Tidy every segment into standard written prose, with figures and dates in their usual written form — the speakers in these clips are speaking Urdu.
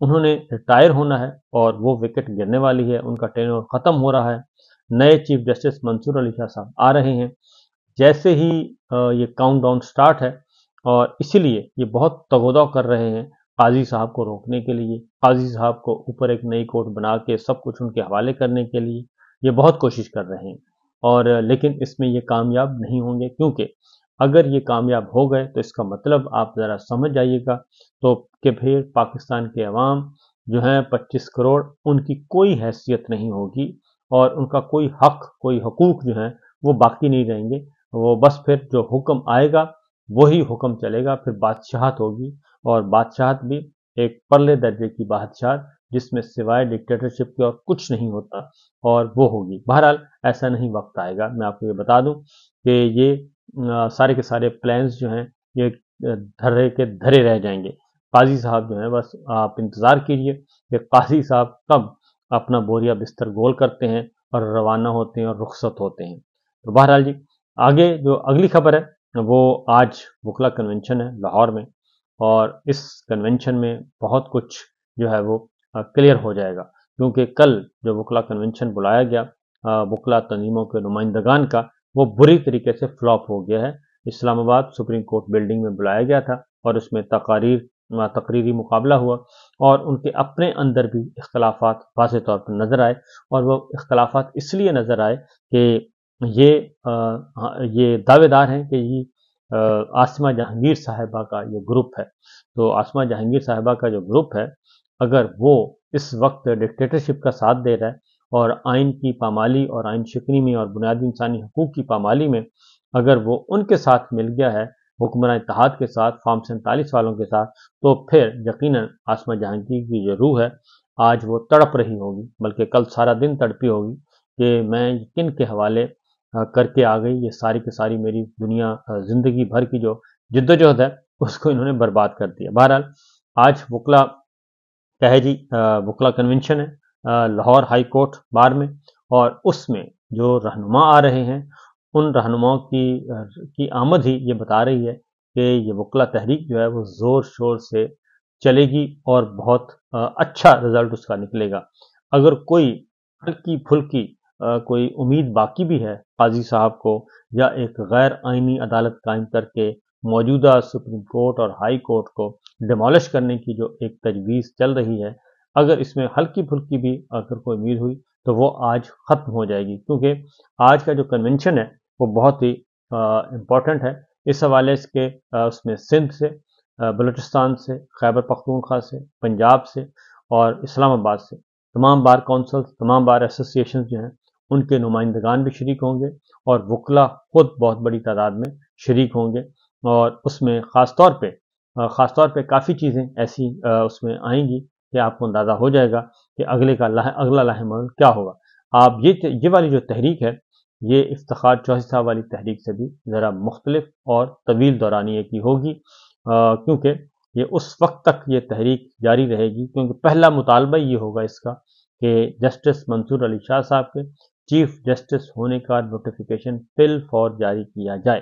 انہوں نے ریٹائر ہونا ہے اور وہ وکٹ گرنے والی ہے، ان کا ٹینور ختم ہو رہا ہے، نئے چیف جسٹس منصور علی شاہ صاحب آ رہے ہیں۔ جیسے ہی یہ کاؤنٹ ڈاؤن سٹارٹ ہے اور اسی لیے یہ بہت تگودو کر رہے ہیں قاضی صاحب کو روکنے کے لیے، قاضی صاحب کو اوپر ایک نئی کورٹ بنا کے سب کچھ ان کے حوالے کرنے کے لیے یہ بہت کوشش کر رہے ہیں، اور لیکن اس میں یہ کامیاب نہیں ہوں گے، کیونکہ اگر یہ کامیاب ہو گئے تو اس کا مطلب آپ ذرا سمجھ جائیے گا تو کہ پھر پاکستان کے عوام جو ہیں 25 کروڑ، ان کی کوئی حیثیت نہیں ہوگی اور ان کا کوئی حق، کوئی حقوق جو ہیں وہ باقی نہیں رہیں گے۔ وہ بس پھر جو حکم آئے گا وہی حکم چلے گا، پھر بادشاہت ہوگی، اور بادشاہت بھی ایک پرلے درجے کی بادشاہت جس میں سوائے ڈکٹیٹرشپ کے اور کچھ نہیں ہوتا، اور وہ ہوگی۔ بہرحال ایسا نہیں وقت آئے گا۔ میں آپ کو یہ بتا دوں کہ یہ سارے کے سارے پلانز جو ہیں یہ دھرے کے دھرے رہ جائیں گے۔ قاضی صاحب جو ہیں بس آپ انتظار کیجئے کہ قاضی صاحب کب اپنا بوریا بستر گول کرتے ہیں اور روانہ ہوتے ہیں اور رخصت ہوتے ہیں۔ تو بہرحال جی، آگے جو اگلی خبر ہے وہ آج وکلا کنونشن ہے لاہور میں، اور اس کنونشن میں بہت کچھ جو ہے وہ کلیئر ہو جائے گا، کیونکہ کل جو وکلا کنونشن بلایا گیا وکلا تنظیموں کے نمائندگان کا، وہ بری طریقے سے فلاپ ہو گیا ہے۔ اسلام آباد سپریم کورٹ بلڈنگ میں بلایا گیا تھا اور اس میں تقریری مقابلہ ہوا، اور ان کے اپنے اندر بھی اختلافات واضح طور پر نظر آئے، اور وہ اختلافات اس لیے نظر آئے کہ یہ دعوے دار ہیں کہ یہ عاصمہ جہانگیر صاحبہ کا یہ گروپ ہے۔ تو عاصمہ جہانگیر صاحبہ کا جو گروپ ہے، اگر وہ اس وقت ڈکٹیٹرشپ کا ساتھ دے رہا ہے اور آئین کی پامالی اور آئین شکنی میں اور بنیادی انسانی حقوق کی پامالی میں اگر وہ ان کے ساتھ مل گیا ہے، حکمراں اتحاد کے ساتھ، فارم 47 والوں کے ساتھ، تو پھر یقیناً عاصمہ جہانگیر کی جو روح ہے آج وہ تڑپ رہی ہوگی، بلکہ کل سارا دن تڑپی ہوگی کہ میں کن کے حوالے کر کے آ گئی، یہ ساری کی ساری میری دنیا زندگی بھر کی جو جدوجہد ہے اس کو انہوں نے برباد کر دیا۔ بہرحال آج وکلا کیا ہے جی، وکلا کنونشن ہے لاہور ہائی کورٹ بار میں، اور اس میں جو رہنما آ رہے ہیں ان رہنماؤں کی آمد ہی یہ بتا رہی ہے کہ یہ وکلا تحریک جو ہے وہ زور شور سے چلے گی اور بہت اچھا رزلٹ اس کا نکلے گا۔ اگر کوئی ہلکی پھلکی کوئی امید باقی بھی ہے قاضی صاحب کو، یا ایک غیر آئینی عدالت قائم کر کے موجودہ سپریم کورٹ اور ہائی کورٹ کو ڈیمولش کرنے کی جو ایک تجویز چل رہی ہے، اگر اس میں ہلکی پھلکی بھی اگر کوئی امید ہوئی تو وہ آج ختم ہو جائے گی، کیونکہ آج کا جو کنونشن ہے وہ بہت ہی امپورٹنٹ ہے اس حوالے سے کہ اس میں سندھ سے، بلوچستان سے، خیبر پختونخوا سے، پنجاب سے اور اسلام آباد سے تمام بار کونسل، تمام بار ایسوسیشن جو ہیں ان کے نمائندگان بھی شریک ہوں گے، اور وکلا خود بہت بڑی تعداد میں شریک ہوں گے، اور اس میں خاص طور پہ کافی چیزیں ایسی اس میں آئیں گی کہ آپ کو اندازہ ہو جائے گا کہ اگلا لاہم عمل کیا ہوگا۔ آپ یہ والی جو تحریک ہے یہ افتخار چوہدری صاحب والی تحریک سے بھی ذرا مختلف اور طویل دورانیے کی ہوگی، کیونکہ یہ اس وقت تک یہ تحریک جاری رہے گی، کیونکہ پہلا مطالبہ یہ ہوگا اس کا کہ جسٹس منصور علی شاہ صاحب کے چیف جسٹس ہونے کا نوٹیفیکیشن فل فور جاری کیا جائے،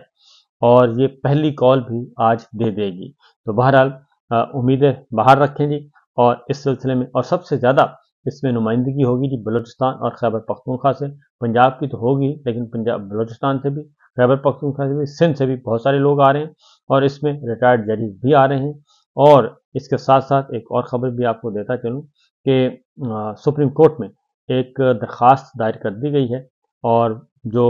اور یہ پہلی کال بھی آج دے دے گی۔ تو بہرحال امیدیں باہر رکھیں جی، اور اس سلسلے میں اور سب سے زیادہ اس میں نمائندگی ہوگی جی بلوچستان اور خیبر پختونخوا سے۔ پنجاب کی تو ہوگی، لیکن بلوچستان سے بھی، خیبر پختونخوا سے بھی، سندھ سے بھی بہت سارے لوگ آ رہے ہیں، اور اس میں ریٹائرڈ ججز بھی آ رہے ہیں۔ اور اس کے ساتھ ساتھ ایک اور خبر بھی آپ کو دیتا چلوں کہ سپریم کورٹ میں ایک درخواست دائر کر دی گئی ہے، اور جو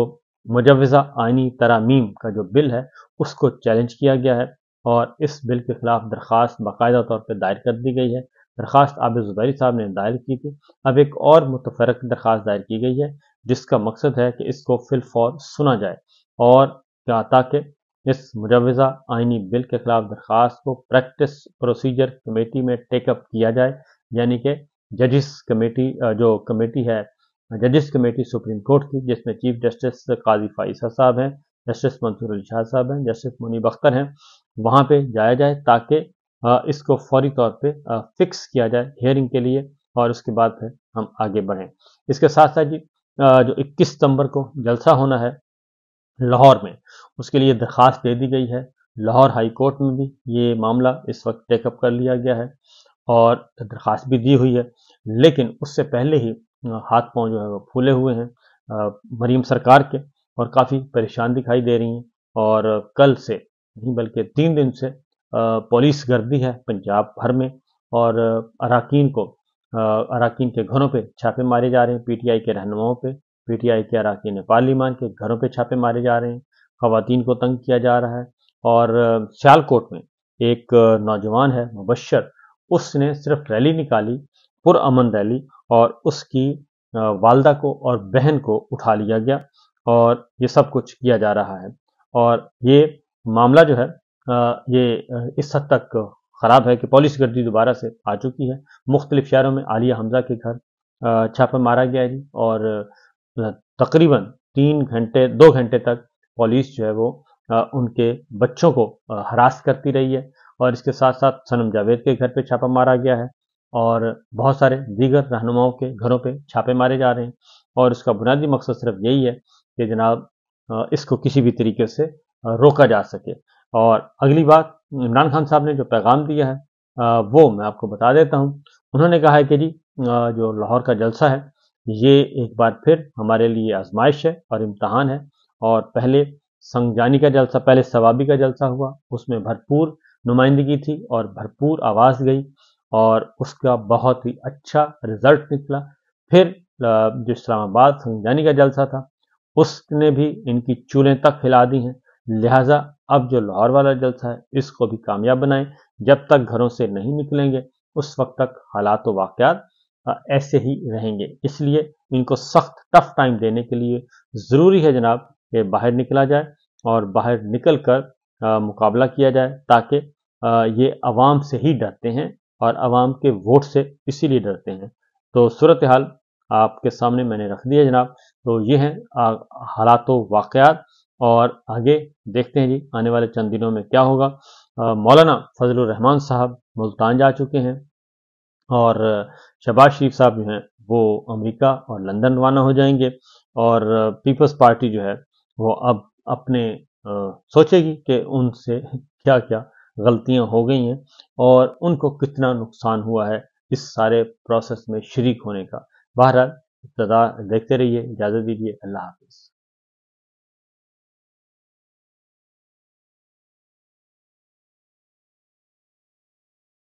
مجوزہ آئینی ترامیم کا جو بل ہے اس کو چیلنج کیا گیا ہے، اور اس بل کے خلاف درخواست باقاعدہ طور پہ دائر کر دی گئی ہے۔ درخواست عابد زبیری صاحب نے دائر کی تھی، اب ایک اور متفرق درخواست دائر کی گئی ہے جس کا مقصد ہے کہ اس کو فی الفور سنا جائے، اور تاکہ اس مجوزہ آئینی بل کے خلاف درخواست کو پریکٹس پروسیجر کمیٹی میں ٹیک اپ کیا جائے، یعنی کہ ججز کمیٹی جو کمیٹی ہے، ججز کمیٹی سپریم کورٹ کی، جس میں چیف جسٹس قاضی فائزہ صاحب ہیں، جسٹس منصور علی شاہ صاحب ہیں، جسٹس منیب اختر ہیں، وہاں پہ جایا جائے تاکہ اس کو فوری طور پہ فکس کیا جائے ہیئرنگ کے لیے، اور اس کے بعد پھر ہم آگے بڑھیں۔ اس کے ساتھ ساتھ جی جو 21 ستمبر کو جلسہ ہونا ہے لاہور میں، اس کے لیے درخواست دے دی گئی ہے۔ لاہور ہائی کورٹ میں بھی یہ معاملہ اس وقت ٹیک اپ کر لیا گیا ہے، اور درخواست بھی دی ہوئی ہے، لیکن اس سے پہلے ہی ہاتھ پاؤں جو ہے وہ پھولے ہوئے ہیں مریم سرکار کے، اور کافی پریشان دکھائی دے رہی ہیں۔ اور کل سے نہیں بلکہ 3 دن سے پولیس گردی ہے پنجاب بھر میں، اور اراکین کے گھروں پہ چھاپے مارے جا رہے ہیں، پی ٹی آئی کے رہنماؤں پہ، پی ٹی آئی کے اراکین پارلیمان کے گھروں پہ چھاپے مارے جا رہے ہیں، خواتین کو تنگ کیا جا رہا ہے۔ اور سیالکوٹ میں ایک نوجوان ہے مبشر، اس نے صرف ریلی نکالی، پرامن ریلی، اور اس کی والدہ کو اور بہن کو اٹھا لیا گیا، اور یہ سب کچھ کیا جا رہا ہے۔ اور یہ معاملہ جو ہے یہ اس حد تک خراب ہے کہ پولیس گردی دوبارہ سے آ چکی ہے۔ مختلف شہروں میں عالیہ حمزہ کے گھر چھاپا مارا گیا ہے جی، اور تقریباً 2 گھنٹے تک پولیس جو ہے وہ ان کے بچوں کو ہراس کرتی رہی ہے، اور اس کے ساتھ ساتھ صنم جاوید کے گھر پہ چھاپا مارا گیا ہے، اور بہت سارے دیگر رہنماؤں کے گھروں پہ چھاپے مارے جا رہے ہیں، اور اس کا بنیادی مقصد صرف یہی ہے کہ جناب اس کو کسی بھی طریقے سے روکا جا سکے۔ اور اگلی بات، عمران خان صاحب نے جو پیغام دیا ہے وہ میں آپ کو بتا دیتا ہوں۔ انہوں نے کہا ہے کہ جی جو لاہور کا جلسہ ہے یہ ایک بار پھر ہمارے لیے آزمائش ہے اور امتحان ہے، اور پہلے سنگجانی کا جلسہ، پہلے ثوابی کا جلسہ ہوا، اس میں بھرپور نمائندگی تھی اور بھرپور آواز گئی، اور اس کا بہت ہی اچھا رزلٹ نکلا۔ پھر جو اسلام آباد سنگجانی کا جلسہ تھا اس نے بھی ان کی چولیں تک ہلا دی ہیں، لہٰذا اب جو لاہور والا جلسہ ہے اس کو بھی کامیاب بنائیں۔ جب تک گھروں سے نہیں نکلیں گے اس وقت تک حالات و واقعات ایسے ہی رہیں گے، اس لیے ان کو سخت ٹف ٹائم دینے کے لیے ضروری ہے جناب کہ باہر نکلا جائے، اور باہر نکل کر مقابلہ کیا جائے، تاکہ یہ عوام سے ہی ڈرتے ہیں اور عوام کے ووٹ سے اسی لیے ڈرتے ہیں۔ تو صورتحال آپ کے سامنے میں نے رکھ دی ہے جناب۔ تو یہ ہیں حالات و واقعات، اور آگے دیکھتے ہیں جی آنے والے چند دنوں میں کیا ہوگا۔ مولانا فضل الرحمان صاحب ملتان جا چکے ہیں، اور شہباز شریف صاحب جو ہیں وہ امریکہ اور لندن روانہ ہو جائیں گے، اور پیپلز پارٹی جو ہے وہ اب اپنے سوچے گی کہ ان سے کیا کیا غلطیاں ہو گئی ہیں اور ان کو کتنا نقصان ہوا ہے اس سارے پروسیس میں شریک ہونے کا۔ بہرحال ابتدا دیکھتے رہیے، اجازت دیجیے، اللہ حافظ۔